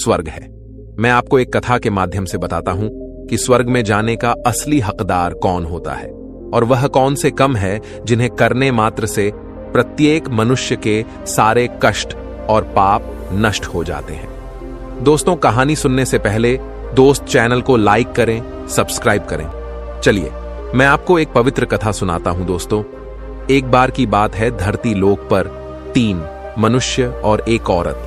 स्वर्ग है। मैं आपको एक कथा के माध्यम से बताता हूं कि स्वर्ग में जाने का असली हकदार कौन होता है और वह कौन से कम है जिन्हें करने मात्र से प्रत्येक मनुष्य के सारे कष्ट और पाप नष्ट हो जाते हैं। दोस्तों, कहानी सुनने से पहले दोस्त चैनल को लाइक करें, सब्सक्राइब करें। चलिए मैं आपको एक पवित्र कथा सुनाता हूं। दोस्तों, एक बार की बात है, धरती लोक पर 3 मनुष्य और एक औरत,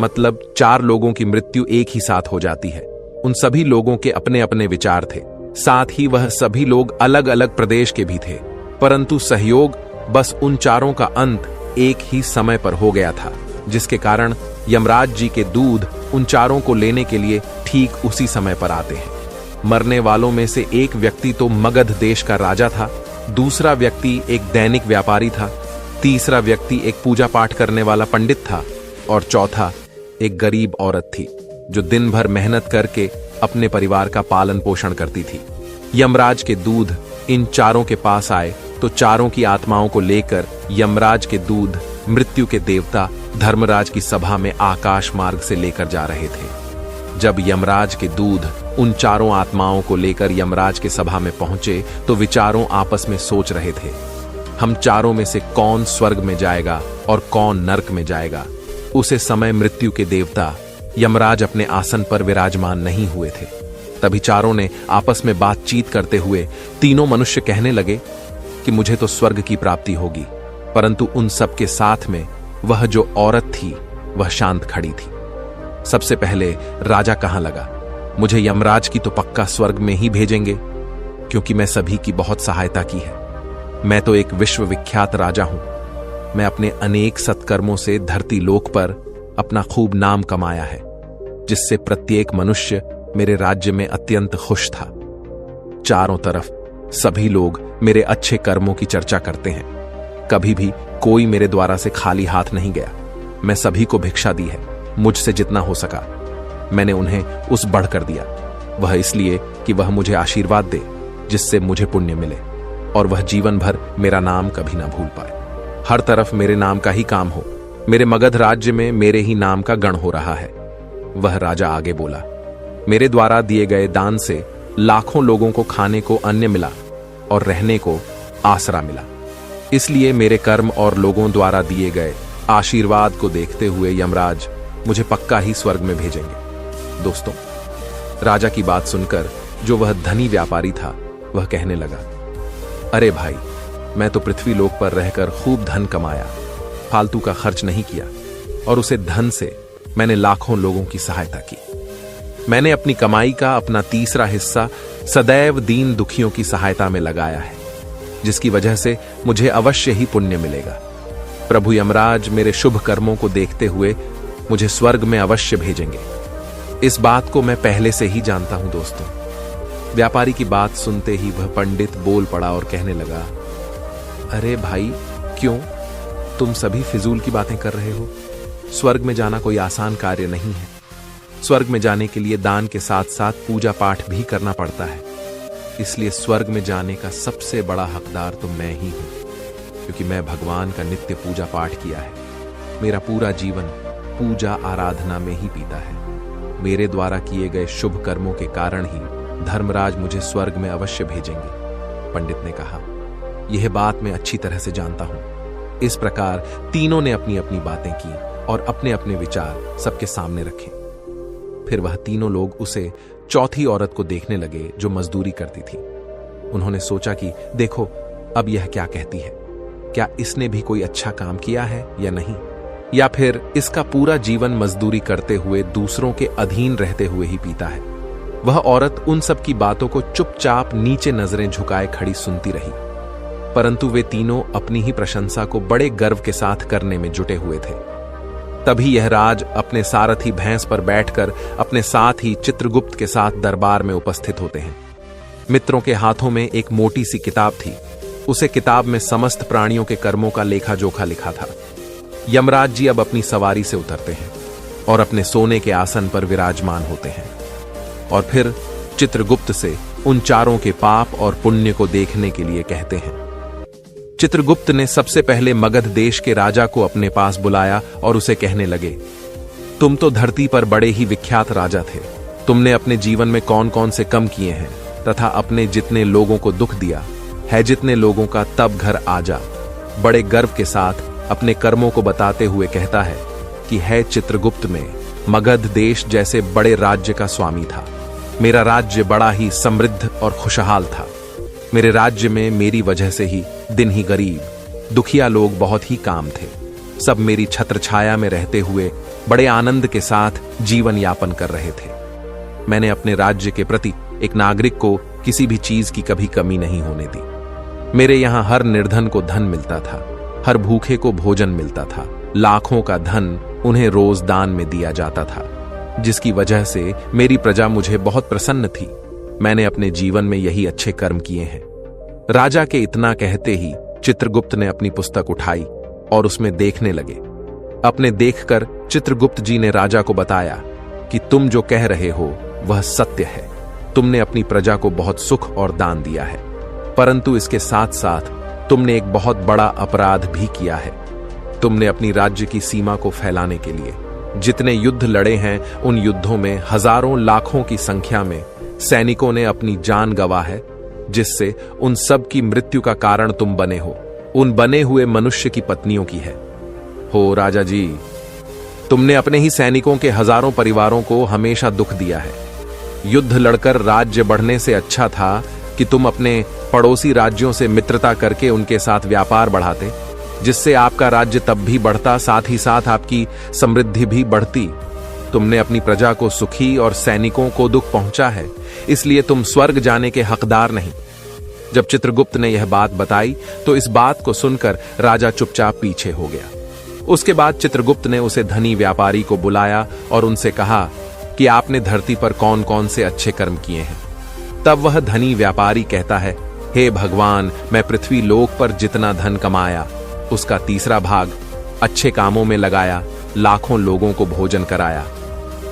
मतलब 4 लोगों की मृत्यु एक ही साथ हो जाती है। उन सभी लोगों के अपने अपने विचार थे, साथ ही वह सभी लोग अलग अलग प्रदेश के भी थे, परंतु सहयोग बस उन चारों का अंत एक ही समय पर हो गया था, जिसके कारण यमराज जी के दूध उन चारों को लेने के लिए ठीक उसी समय पर आते हैं। मरने वालों में से एक व्यक्ति तो मगध देश का राजा था, दूसरा व्यक्ति एक दैनिक व्यापारी था, तीसरा व्यक्ति एक पूजा पाठ करने वाला पंडित था और चौथा एक गरीब औरत थी जो दिन भर मेहनत करके अपने परिवार का पालन पोषण करती थी। यमराज के दूध इन चारों के पास आए तो चारों की आत्माओं को लेकर यमराज के दूध मृत्यु के देवता धर्मराज की सभा में आकाश मार्ग से लेकर जा रहे थे। जब यमराज के दूध उन चारों आत्माओं को लेकर यमराज के सभा में पहुंचे तो विचारों आपस में सोच रहे थे, हम चारों में से कौन स्वर्ग में जाएगा और कौन नरक में जाएगा। उसे समय मृत्यु के देवता यमराज अपने आसन पर विराजमान नहीं हुए थे। तभी चारों ने आपस में बातचीत करते हुए तीनों मनुष्य कहने लगे कि मुझे तो स्वर्ग की प्राप्ति होगी, परंतु उन सबके साथ में वह जो औरत थी वह शांत खड़ी थी। सबसे पहले राजा कहां लगा, मुझे यमराज की तो पक्का स्वर्ग में ही भेजेंगे, क्योंकि मैं सभी की बहुत सहायता की है। मैं तो एक विश्वविख्यात राजा हूं। मैं अपने अनेक सत्कर्मों से धरती लोक पर अपना खूब नाम कमाया है, जिससे प्रत्येक मनुष्य मेरे राज्य में अत्यंत खुश था। चारों तरफ सभी लोग मेरे अच्छे कर्मों की चर्चा करते हैं। कभी भी कोई मेरे द्वारा से खाली हाथ नहीं गया। मैं सभी को भिक्षा दी है, मुझसे जितना हो सका मैंने उन्हें उस बढ़कर दिया। वह इसलिए कि वह मुझे आशीर्वाद दे, जिससे मुझे पुण्य मिले और वह जीवन भर मेरा नाम कभी ना भूल पाए। हर तरफ मेरे नाम का ही काम हो। मेरे मगध राज्य में मेरे ही नाम का गण हो रहा है। वह राजा आगे बोला, मेरे द्वारा दिए गए दान से लाखों लोगों को खाने को अन्न मिला और रहने को आसरा मिला। इसलिए मेरे कर्म और लोगों द्वारा दिए गए आशीर्वाद को देखते हुए यमराज मुझे पक्का ही स्वर्ग में भेजेंगे। दोस्तों, राजा की बात सुनकर जो वह धनी व्यापारी था वह कहने लगा, अरे भाई, मैं तो पृथ्वी लोक पर रहकर खूब धन कमाया, फालतू का खर्च नहीं किया और उसे धन से मैंने लाखों लोगों की सहायता की। मैंने अपनी कमाई का अपना तीसरा हिस्सा सदैव दीन दुखियों की सहायता में लगाया है, जिसकी वजह से मुझे अवश्य ही पुण्य मिलेगा। प्रभु यमराज मेरे शुभ कर्मों को देखते हुए मुझे स्वर्ग में अवश्य भेजेंगे। इस बात को मैं पहले से ही जानता हूं। दोस्तों, व्यापारी की बात सुनते ही वह पंडित बोल पड़ा और कहने लगा, अरे भाई, क्यों तुम सभी फिजूल की बातें कर रहे हो? स्वर्ग में जाना कोई आसान कार्य नहीं है। स्वर्ग में जाने के लिए दान के साथ साथ पूजा पाठ भी करना पड़ता है। इसलिए स्वर्ग में जाने का सबसे बड़ा हकदार तो मैं ही हूं, क्योंकि मैं भगवान का नित्य पूजा पाठ किया है। मेरा पूरा जीवन पूजा आराधना में ही बीता है। मेरे द्वारा किए गए शुभ कर्मों के कारण ही धर्मराज मुझे स्वर्ग में अवश्य भेजेंगे। पंडित ने कहा, यह बात मैं अच्छी तरह से जानता हूं। इस प्रकार तीनों ने अपनी अपनी बातें की और अपने अपने विचार सबके सामने रखे। फिर वह तीनों लोग उसे चौथी औरत को देखने लगे जो मजदूरी करती थी। उन्होंने सोचा कि देखो अब यह क्या कहती है, क्या इसने भी कोई अच्छा काम किया है या नहीं, या फिर इसका पूरा जीवन मजदूरी करते हुए दूसरों के अधीन रहते हुए ही बीता है। वह औरत उन सब की बातों को चुपचाप नीचे नजरें झुकाए खड़ी सुनती रही, परंतु वे तीनों अपनी ही प्रशंसा को बड़े गर्व के साथ करने में जुटे हुए थे। तभी यह राज अपने सारथी भैंस पर बैठकर अपने साथ ही चित्रगुप्त के साथ दरबार में उपस्थित होते हैं। मित्रों के हाथों में एक मोटी सी किताब थी। उसे किताब में समस्त प्राणियों के कर्मों का लेखा जोखा लिखा था। यमराज जी अब अपनी सवारी से उतरते हैं और अपने सोने के आसन पर विराजमान होते हैं और फिर चित्रगुप्त से उन चारों के पाप और पुण्य को देखने के लिए कहते हैं। चित्रगुप्त ने सबसे पहले मगध देश के राजा को अपने पास बुलाया और उसे कहने लगे तुम तो धरती पर बड़े ही विख्यात राजा थे। तुमने अपने जीवन में कौन कौन से कम किए हैं तथा अपने जितने लोगों को दुख दिया है, जितने लोगों का तब घर आजा। बड़े गर्व के साथ अपने कर्मों को बताते हुए कहता है कि है चित्रगुप्त में मगध देश जैसे बड़े राज्य का स्वामी था। मेरा राज्य बड़ा ही समृद्ध और खुशहाल था। मेरे राज्य में मेरी वजह से ही दिन ही गरीब दुखिया लोग बहुत ही काम थे। सब मेरी छत्र छाया में रहते हुए बड़े आनंद के साथ जीवन यापन कर रहे थे। मैंने अपने राज्य के प्रति एक नागरिक को किसी भी चीज की कभी कमी नहीं होने दी। मेरे यहां हर निर्धन को धन मिलता था, हर भूखे को भोजन मिलता था। लाखों का धन उन्हें रोज दान में दिया जाता था, जिसकी वजह से मेरी प्रजा मुझे बहुत प्रसन्न थी। मैंने अपने जीवन में यही अच्छे कर्म किए हैं। राजा के इतना कहते ही चित्रगुप्त ने अपनी पुस्तक उठाई और उसमें देखने लगे। अपने देखकर चित्रगुप्त जी ने राजा को बताया कि तुम जो कह रहे हो वह सत्य है। तुमने अपनी प्रजा को बहुत सुख और दान दिया है, परंतु इसके साथ साथ तुमने एक बहुत बड़ा अपराध भी किया है। तुमने अपनी राज्य की सीमा को फैलाने के लिए जितने युद्ध लड़े हैं, उन युद्धों में हजारों लाखों की संख्या में सैनिकों ने अपनी जान गंवा है, जिससे उन सब की मृत्यु का कारण तुम बने हो। उन बने हुए मनुष्य की पत्नियों की है। हो राजा जी, तुमने अपने ही सैनिकों के हजारों परिवारों को हमेशा दुख दिया है। युद्ध लड़कर राज्य बढ़ने से अच्छा था कि तुम अपने पड़ोसी राज्यों से मित्रता करके उनके साथ व्यापार बढ़ाते, जिससे आपका राज्य तब भी बढ़ता, साथ ही साथ आपकी समृद्धि भी बढ़ती। तुमने अपनी प्रजा को सुखी और सैनिकों को दुख पहुंचा है, इसलिए तुम स्वर्ग जाने के हकदार नहीं। जब चित्रगुप्त ने यह बात बताई तो इस बात को सुनकर राजा चुपचाप पीछे हो गया। उसके बाद चित्रगुप्त ने उसे धनी व्यापारी को बुलाया और उनसे कहा कि आपने धरती पर कौन कौन से अच्छे कर्म किए हैं। तब वह धनी व्यापारी कहता है, हे भगवान, मैं पृथ्वी लोक पर जितना धन कमाया उसका तीसरा भाग अच्छे कामों में लगाया, लाखों लोगों को भोजन कराया।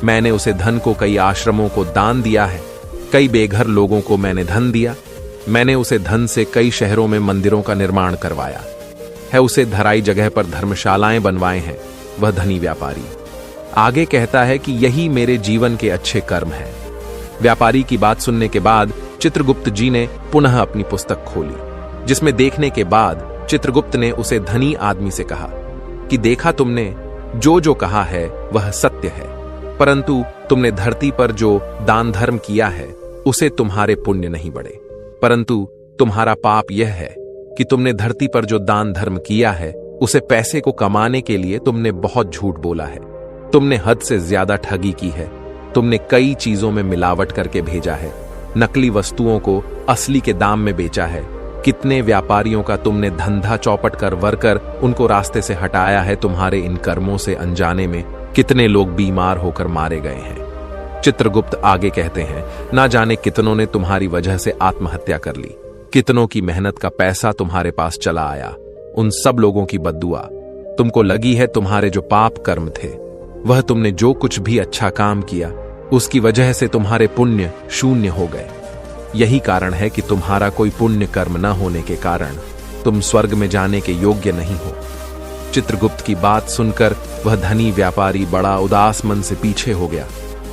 मैंने उसे धन को कई आश्रमों को दान दिया है, कई बेघर लोगों को मैंने धन दिया। मैंने उसे धन से कई शहरों में मंदिरों का निर्माण करवाया है, उसे धराई जगह पर धर्मशालाएं बनवाए हैं। वह धनी व्यापारी आगे कहता है कि यही मेरे जीवन के अच्छे कर्म हैं। व्यापारी की बात सुनने के बाद चित्रगुप्त जी ने पुनः अपनी पुस्तक खोली, जिसमें देखने के बाद चित्रगुप्त ने उसे धनी आदमी से कहा कि देखा तुमने, जो कहा है वह सत्य है, परंतु तुमने धरती पर जो दान धर्म किया है उसे तुम्हारे पुण्य नहीं बढ़े, परंतु तुम्हारा पाप यह है कि तुमने धरती पर जो दान धर्म किया है उसे पैसे को कमाने के लिए तुमने बहुत झूठ बोला है। तुमने हद से ज्यादा ठगी की है। तुमने कई चीजों में मिलावट करके भेजा है, नकली वस्तुओं को असली के दाम में बेचा है। कितने व्यापारियों का तुमने धंधा चौपट कर वरकर उनको रास्ते से हटाया है। तुम्हारे इन कर्मों से अनजाने में कितने लोग बीमार होकर मारे गए हैं। चित्रगुप्त आगे कहते हैं, ना जाने कितनों ने तुम्हारी वजह से आत्महत्या कर ली, कितनों की मेहनत का पैसा तुम्हारे पास चला आया। उन सब लोगों की बद्दुआ तुमको लगी है। तुम्हारे जो पाप कर्म थे, वह तुमने जो कुछ भी अच्छा काम किया उसकी वजह से तुम्हारे पुण्य शून्य हो गए। यही कारण है कि तुम्हारा कोई पुण्य कर्म न होने के कारण तुम स्वर्ग में जाने के योग्य नहीं हो। चित्रगुप्त की बात सुनकर वह धनी व्यापारी बड़ा उदास मन से पीछे हो गया।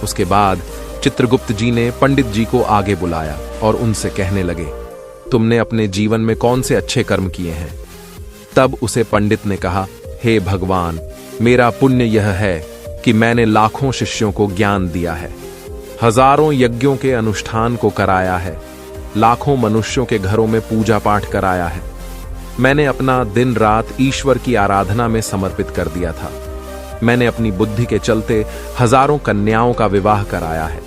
उसके बाद चित्रगुप्त जी ने पंडित जी को आगे बुलाया और उनसे कहने लगे, तुमने अपने जीवन में कौन से अच्छे कर्म किए हैं। तब उसे पंडित ने कहा, हे भगवान, मेरा पुण्य यह है कि मैंने लाखों शिष्यों को ज्ञान दिया है, हजारों यज्ञों के अनुष्ठान को कराया है, लाखों मनुष्यों के घरों में पूजा पाठ कराया है। मैंने अपना दिन रात ईश्वर की आराधना में समर्पित कर दिया था। मैंने अपनी बुद्धि के चलते हजारों कन्याओं का विवाह कराया है,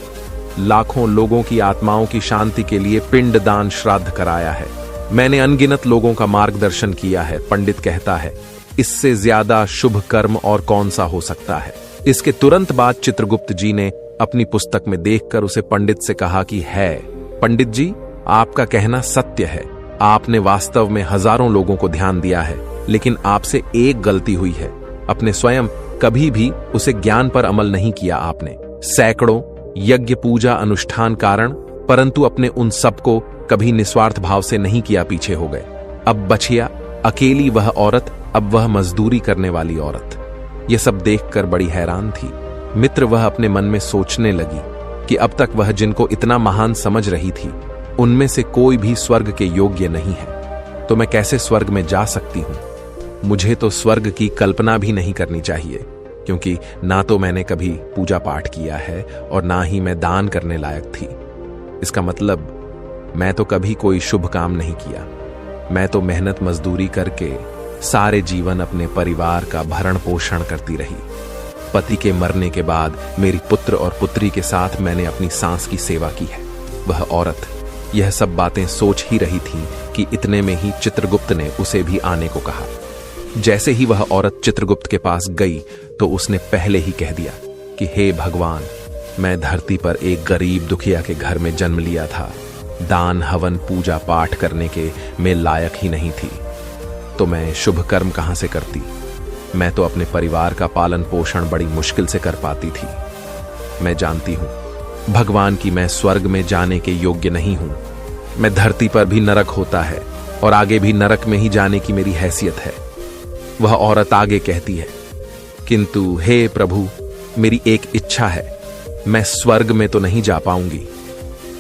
लाखों लोगों की आत्माओं की शांति के लिए पिंड दान श्राद्ध कराया है। मैंने अनगिनत लोगों का मार्गदर्शन किया है। पंडित कहता है, इससे ज्यादा शुभ कर्म और कौन सा हो सकता है। इसके तुरंत बाद चित्रगुप्त जी ने अपनी पुस्तक में देखकर उसे पंडित से कहा कि है पंडित जी, आपका कहना सत्य है। आपने वास्तव में हजारों लोगों को ध्यान दिया है, लेकिन आपसे एक गलती हुई है। अपने स्वयं कभी भी उसे ज्ञान पर अमल नहीं किया आपने। सैकड़ों यज्ञ पूजा अनुष्ठान कारण, परंतु अपने उन सबको कभी निस्वार्थ भाव से नहीं किया, पीछे हो गए। अब बचिया अकेली वह औरत, अब वह मजदूरी करने वाली औरत। यह सब देखकर बड़ी हैरान थी। मित्र वह अपने मन में सोचने लगी कि अब तक वह जिनको इतना महान समझ रही थी उनमें से कोई भी स्वर्ग के योग्य नहीं है, तो मैं कैसे स्वर्ग में जा सकती हूं? मुझे तो स्वर्ग की कल्पना भी नहीं करनी चाहिए, क्योंकि ना तो मैंने कभी पूजा पाठ किया है और ना ही मैं दान करने लायक थी। इसका मतलब मैं तो कभी कोई शुभ काम नहीं किया। मैं तो मेहनत मजदूरी करके सारे जीवन अपने परिवार का भरण पोषण करती रही। पति के मरने के बाद मेरी पुत्र और पुत्री के साथ मैंने अपनी सांस की सेवा की है। वह औरत यह सब बातें सोच ही रही थी कि इतने में ही चित्रगुप्त ने उसे भी आने को कहा। जैसे ही वह औरत चित्रगुप्त के पास गई तो उसने पहले ही कह दिया कि हे भगवान, मैं धरती पर एक गरीब दुखिया के घर में जन्म लिया था। दान हवन पूजा पाठ करने के मैं लायक ही नहीं थी, तो मैं शुभ कर्म कहां से करती? मैं तो अपने परिवार का पालन पोषण बड़ी मुश्किल से कर पाती थी। मैं जानती हूं भगवान की मैं स्वर्ग में जाने के योग्य नहीं हूं। मैं धरती पर भी नरक होता है और आगे भी नरक में ही जाने की मेरी हैसियत है। वह औरत आगे कहती है, किंतु हे प्रभु, मेरी एक इच्छा है। मैं स्वर्ग में तो नहीं जा पाऊंगी,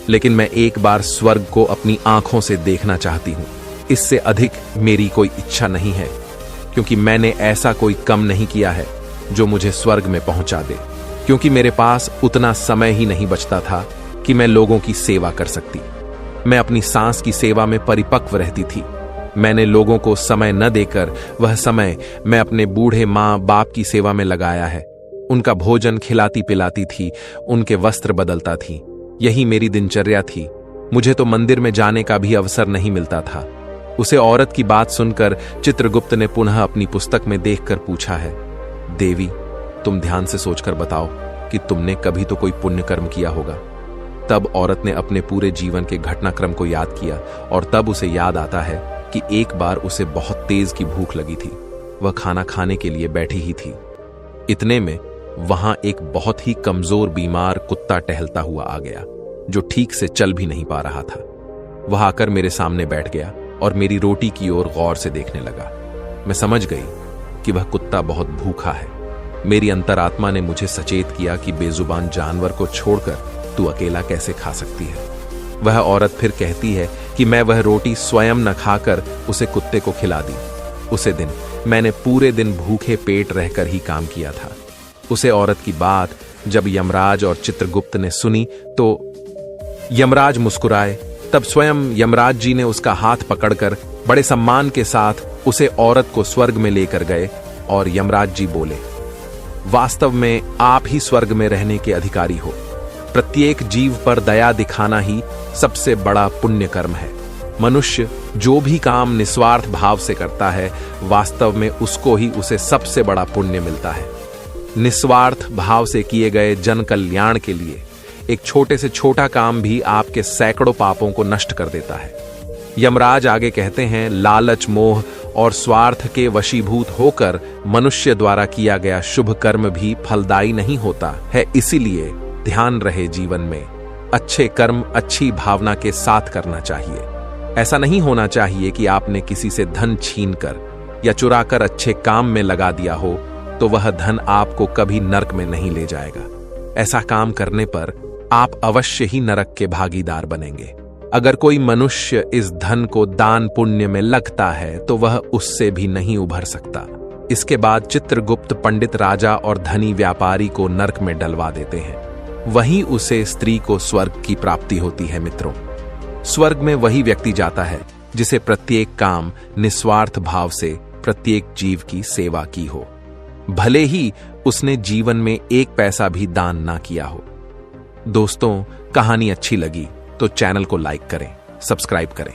लेकिन मैं एक बार स्वर्ग को अपनी आंखों से देखना चाहती हूं। इससे अधिक मेरी कोई इच्छा नहीं है, क्योंकि मैंने ऐसा कोई कम नहीं किया है जो मुझे स्वर्ग में पहुंचा दे। क्योंकि मेरे पास उतना समय ही नहीं बचता था कि मैं लोगों की सेवा कर सकती। मैं अपनी सांस की सेवा में परिपक्व रहती थी। मैंने लोगों को समय न देकर वह समय मैं अपने बूढ़े माँ बाप की सेवा में लगाया है। उनका भोजन खिलाती पिलाती थी, उनके वस्त्र बदलता थी। यही मेरी दिनचर्या थी। मुझे तो मंदिर में जाने का भी अवसर नहीं मिलता था। उसे औरत की बात सुनकर चित्रगुप्त ने पुनः अपनी पुस्तक में देखकर पूछा है, देवी, तुम ध्यान से सोचकर बताओ कि तुमने कभी तो कोई पुण्य कर्म किया होगा। तब औरत ने अपने पूरे जीवन के घटनाक्रम को याद किया और तब उसे याद आता है कि एक बार उसे बहुत तेज की भूख लगी थी। वह खाना खाने के लिए बैठी ही थी। इतने में वहां एक बहुत ही कमजोर बीमार कुत्ता टहलता हुआ आ गया, जो ठीक से चल भी नहीं पा रहा था। वह आकर मेरे सामने बैठ गया और मेरी रोटी की ओर गौर से देखने लगा। मैं समझ गई कि वह कुत्ता बहुत भूखा है। मेरी अंतरात्मा ने मुझे सचेत किया कि बेजुबान जानवर को छोड़कर तू अकेला कैसे खा सकती है। वह औरत फिर कहती है कि मैं वह रोटी स्वयं न खाकर उसे कुत्ते को खिला दी। उसे दिन मैंने पूरे दिन भूखे पेट रहकर ही काम किया था। उसे औरत की बात जब यमराज और चित्रगुप्त ने सुनी तो यमराज मुस्कुराए। तब स्वयं यमराज जी ने उसका हाथ पकड़कर बड़े सम्मान के साथ उसे औरत को स्वर्ग में लेकर गए और यमराज जी बोले, वास्तव में आप ही स्वर्ग में रहने के अधिकारी हो। प्रत्येक जीव पर दया दिखाना ही सबसे बड़ा पुण्य कर्म है। मनुष्य जो भी काम निस्वार्थ भाव से करता है, वास्तव में उसको ही उसे सबसे बड़ा पुण्य मिलता है। निस्वार्थ भाव से किए गए जन कल्याण के लिए एक छोटे से छोटा काम भी आपके सैकड़ों पापों को नष्ट कर देता है। यमराज आगे कहते हैं, लालच, मोह और स्वार्थ के वशीभूत होकर मनुष्य द्वारा किया गया शुभ कर्म भी फलदायी नहीं होता है। इसीलिए ध्यान रहे, जीवन में अच्छे कर्म अच्छी भावना के साथ करना चाहिए। ऐसा नहीं होना चाहिए कि आपने किसी से धन छीनकर या चुराकर अच्छे काम में लगा दिया हो तो वह धन आपको कभी नरक में नहीं ले जाएगा। ऐसा काम करने पर आप अवश्य ही नरक के भागीदार बनेंगे। अगर कोई मनुष्य इस धन को दान पुण्य में लगता है तो वह उससे भी नहीं उभर सकता। इसके बाद चित्रगुप्त पंडित राजा और धनी व्यापारी को नरक में डलवा देते हैं। वहीं उसे स्त्री को स्वर्ग की प्राप्ति होती है। मित्रों, स्वर्ग में वही व्यक्ति जाता है जिसे प्रत्येक काम निस्वार्थ भाव से प्रत्येक जीव की सेवा की हो, भले ही उसने जीवन में एक पैसा भी दान ना किया हो। दोस्तों, कहानी अच्छी लगी तो चैनल को लाइक करें, सब्सक्राइब करें।